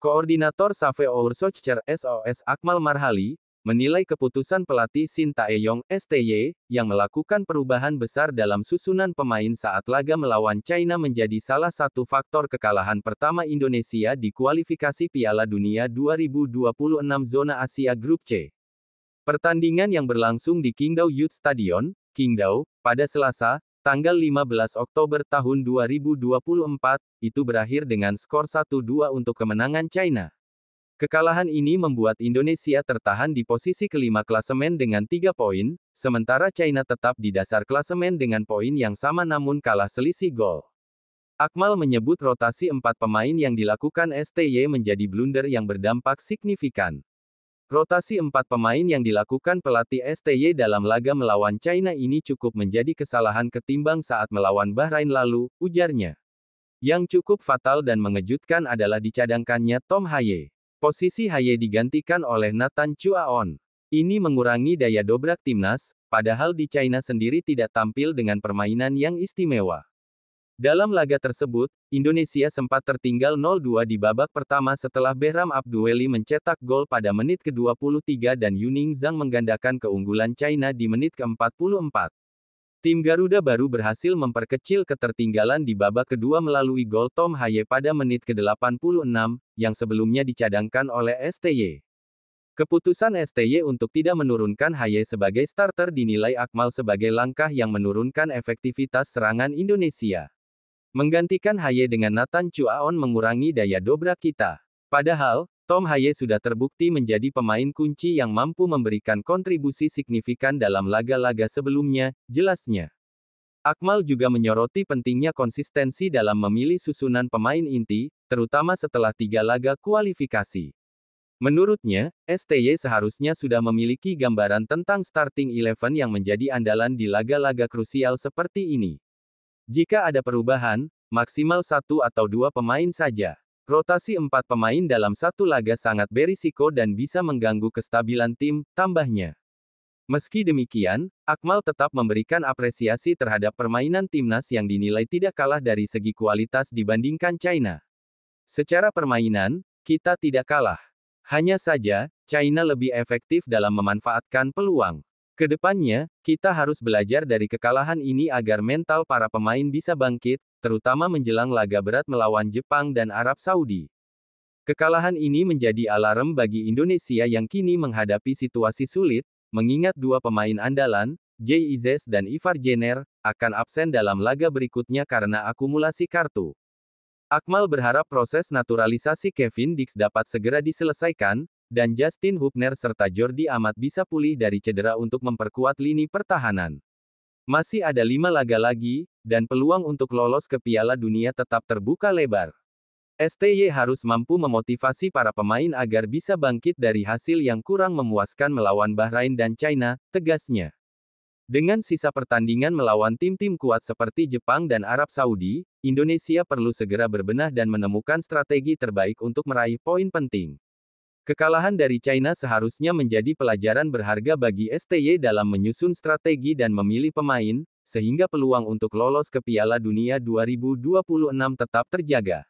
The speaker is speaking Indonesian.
Koordinator Saveur Soccer SOS Akmal Marhali, menilai keputusan pelatih Shin Tae-yong (STY) yang melakukan perubahan besar dalam susunan pemain saat laga melawan China menjadi salah satu faktor kekalahan pertama Indonesia di kualifikasi Piala Dunia 2026 zona Asia Grup C. Pertandingan yang berlangsung di Qingdao Youth Stadion, Qingdao, pada Selasa, tanggal 15 Oktober tahun 2024, itu berakhir dengan skor 1-2 untuk kemenangan China. Kekalahan ini membuat Indonesia tertahan di posisi kelima klasemen dengan 3 poin, sementara China tetap di dasar klasemen dengan poin yang sama namun kalah selisih gol. Akmal menyebut rotasi 4 pemain yang dilakukan STY menjadi blunder yang berdampak signifikan. Rotasi 4 pemain yang dilakukan pelatih STY dalam laga melawan China ini cukup menjadi kesalahan ketimbang saat melawan Bahrain lalu, ujarnya. Yang cukup fatal dan mengejutkan adalah dicadangkannya Tom Haye. Posisi Haye digantikan oleh Nathan Chuaon. Ini mengurangi daya dobrak timnas, padahal di China sendiri tidak tampil dengan permainan yang istimewa. Dalam laga tersebut, Indonesia sempat tertinggal 0-2 di babak pertama setelah Behram Abduweli mencetak gol pada menit ke-23 dan Yuning Zhang menggandakan keunggulan China di menit ke-44. Tim Garuda baru berhasil memperkecil ketertinggalan di babak kedua melalui gol Tom Haye pada menit ke-86, yang sebelumnya dicadangkan oleh STY. Keputusan STY untuk tidak menurunkan Haye sebagai starter dinilai Akmal sebagai langkah yang menurunkan efektivitas serangan Indonesia. Menggantikan Haye dengan Nathan Chuaon mengurangi daya dobrak kita. Padahal, Tom Haye sudah terbukti menjadi pemain kunci yang mampu memberikan kontribusi signifikan dalam laga-laga sebelumnya, jelasnya. Akmal juga menyoroti pentingnya konsistensi dalam memilih susunan pemain inti, terutama setelah 3 laga kualifikasi. Menurutnya, STY seharusnya sudah memiliki gambaran tentang starting 11 yang menjadi andalan di laga-laga krusial seperti ini. Jika ada perubahan, maksimal 1 atau 2 pemain saja. Rotasi 4 pemain dalam satu laga sangat berisiko dan bisa mengganggu kestabilan tim, tambahnya. Meski demikian, Akmal tetap memberikan apresiasi terhadap permainan timnas yang dinilai tidak kalah dari segi kualitas dibandingkan China. Secara permainan, kita tidak kalah. Hanya saja, China lebih efektif dalam memanfaatkan peluang. Kedepannya, kita harus belajar dari kekalahan ini agar mental para pemain bisa bangkit, terutama menjelang laga berat melawan Jepang dan Arab Saudi. Kekalahan ini menjadi alarm bagi Indonesia yang kini menghadapi situasi sulit, mengingat 2 pemain andalan, Jay Izes dan Ivar Jenner, akan absen dalam laga berikutnya karena akumulasi kartu. Akmal berharap proses naturalisasi Kevin Dix dapat segera diselesaikan, dan Justin Hubner serta Jordi Amat bisa pulih dari cedera untuk memperkuat lini pertahanan. Masih ada 5 laga lagi, dan peluang untuk lolos ke Piala Dunia tetap terbuka lebar. STY harus mampu memotivasi para pemain agar bisa bangkit dari hasil yang kurang memuaskan melawan Bahrain dan China, tegasnya. Dengan sisa pertandingan melawan tim-tim kuat seperti Jepang dan Arab Saudi, Indonesia perlu segera berbenah dan menemukan strategi terbaik untuk meraih poin penting. Kekalahan dari China seharusnya menjadi pelajaran berharga bagi STY dalam menyusun strategi dan memilih pemain, sehingga peluang untuk lolos ke Piala Dunia 2026 tetap terjaga.